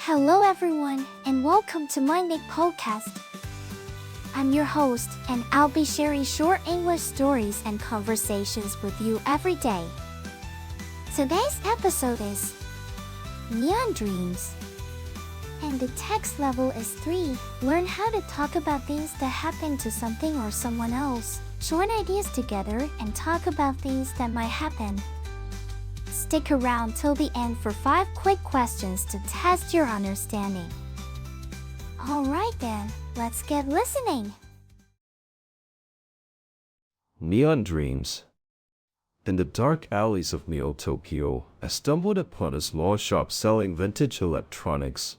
Hello everyone, and welcome to MyniQ podcast. I'm your host, and I'll be sharing short English stories and conversations with you every day. Today's episode is Neon Dreams. And the text level is 3. Learn how to talk about things that happen to something or someone else. Join ideas together and talk about things that might happen. Stick around till the end for 5 quick questions to test your understanding. Alright then, let's get listening. Neon Dreams. In the dark alleys of Neo Tokyo, I stumbled upon a small shop selling vintage electronics.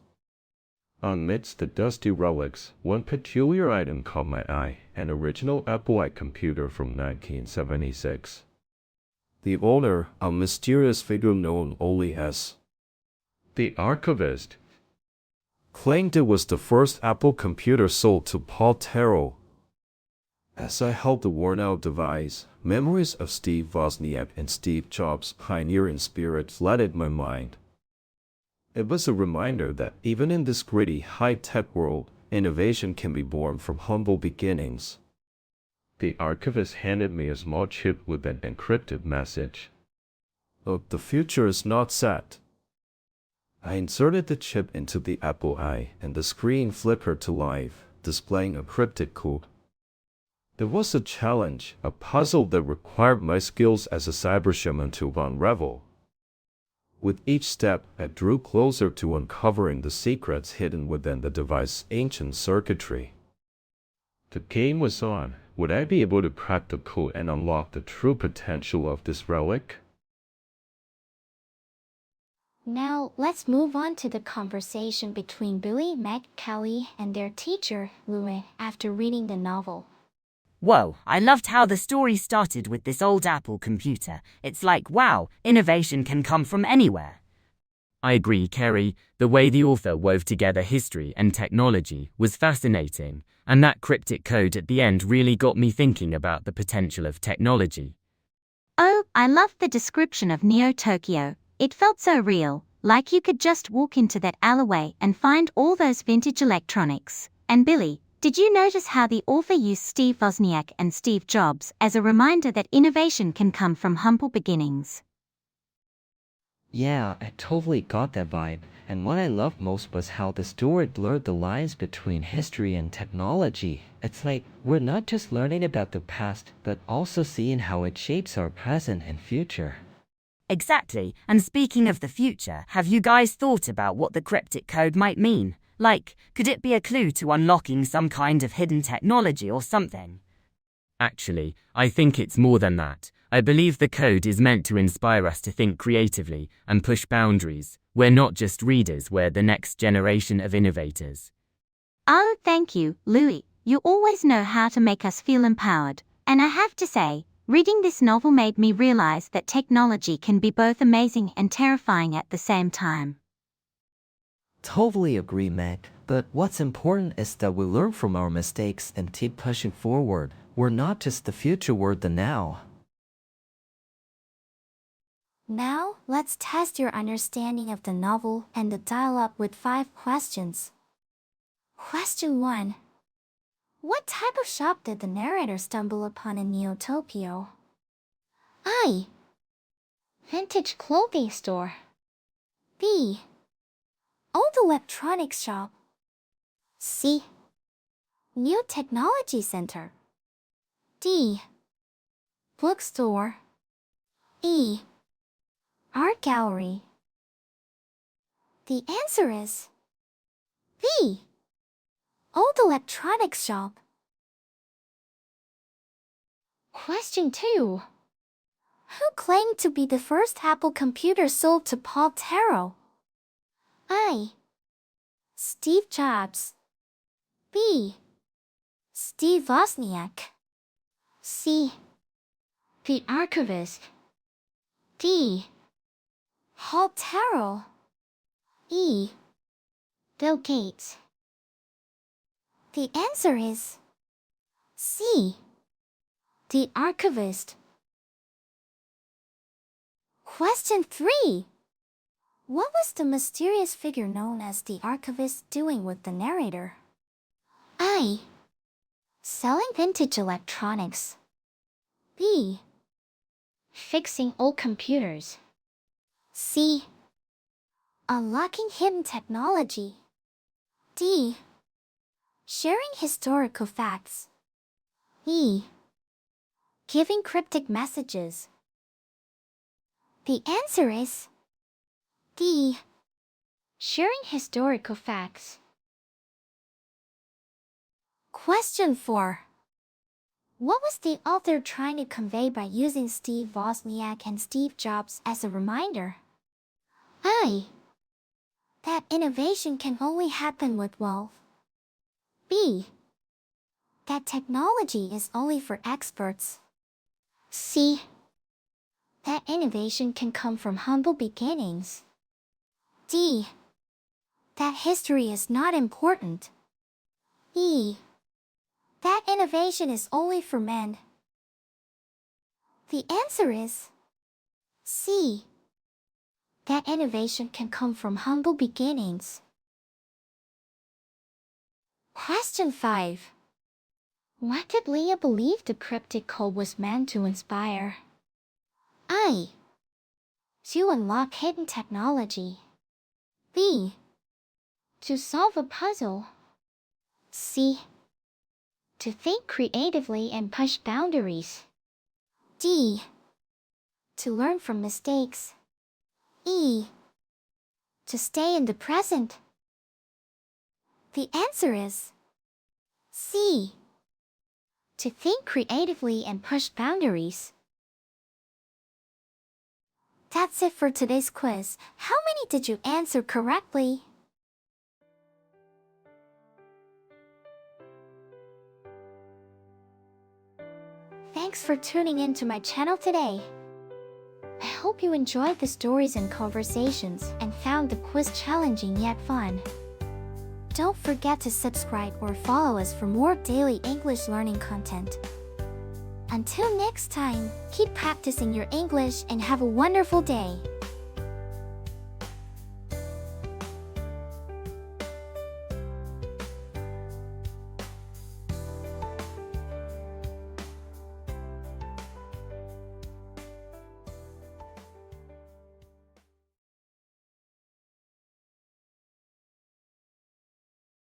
Amidst the dusty relics, one peculiar item caught my eye, an original Apple I computer from 1976. The owner, a mysterious figure known only as the archivist, claimed it was the first Apple computer sold to Paul Terrell. As I held the worn-out device, memories of Steve Wozniak and Steve Jobs' pioneering spirit flooded my mind. It was a reminder that even in this gritty, high-tech world, innovation can be born from humble beginnings. The archivist handed me a small chip with an encrypted message. "Look, the future is not set." I inserted the chip into the Apple I, and the screen flickered to life, displaying a cryptic code. There was a challenge, a puzzle that required my skills as a cyber shaman to unravel. With each step, I drew closer to uncovering the secrets hidden within the device's ancient circuitry. The game was on. Would I be able to crack the code and unlock the true potential of this relic? Now, let's move on to the conversation between Billy, Meg, Kelly, and their teacher, Louis, after reading the novel. Whoa, I loved how the story started with this old Apple computer. It's like, wow, innovation can come from anywhere. I agree, Kerry. The way the author wove together history and technology was fascinating, and that cryptic code at the end really got me thinking about the potential of technology. Oh, I loved the description of Neo Tokyo. It felt so real, like you could just walk into that alleyway and find all those vintage electronics. And Billy, did you notice how the author used Steve Wozniak and Steve Jobs as a reminder that innovation can come from humble beginnings? Yeah, I totally got that vibe, and what I loved most was how the story blurred the lines between history and technology. It's like we're not just learning about the past, but also seeing how it shapes our present and future. Exactly, and speaking of the future, have you guys thought about what the cryptic code might mean? Like, could it be a clue to unlocking some kind of hidden technology or something? Actually, I think it's more than that. I believe the code is meant to inspire us to think creatively and push boundaries. We're not just readers, we're the next generation of innovators. Oh, thank you, Louis. You always know how to make us feel empowered. And I have to say, reading this novel made me realize that technology can be both amazing and terrifying at the same time. Totally agree, Meg. But what's important is that we learn from our mistakes and keep pushing forward. We're not just the future, we're the now. Now, let's test your understanding of the novel and the dialogue with 5 questions. Question 1. What type of shop did the narrator stumble upon in Neo Tokyo? I. Vintage clothing store. B. Old electronics shop. C. New technology center. D. Bookstore. E. Art gallery. The answer is B. Old electronics shop. Question 2. Who claimed to be the first Apple computer sold to Paul Terrell? I. Steve Jobs. B. Steve Wozniak. C. The archivist. D. Paul Terrell. E. Bill Gates. The answer is C. The archivist. Question 3. What was the mysterious figure known as the archivist doing with the narrator? I. Selling vintage electronics. B. Fixing old computers. C. Unlocking hidden technology. D. Sharing historical facts. E. Giving cryptic messages. The answer is D. Sharing historical facts. Question 4. What was the author trying to convey by using Steve Wozniak and Steve Jobs as a reminder? I. That innovation can only happen with wealth. B. That technology is only for experts. C. That innovation can come from humble beginnings. D. That history is not important. E. That innovation is only for men. The answer is C. That innovation can come from humble beginnings. Question 5. What did Leah believe the cryptic code was meant to inspire? I. To unlock hidden technology. B. To solve a puzzle. C. To think creatively and push boundaries. D. To learn from mistakes. E. To stay in the present. The answer is C. To think creatively and push boundaries. That's it for today's quiz. How many did you answer correctly? Thanks for tuning in to my channel today. I hope you enjoyed the stories and conversations and found the quiz challenging yet fun. Don't forget to subscribe or follow us for more daily English learning content. Until next time, keep practicing your English and have a wonderful day.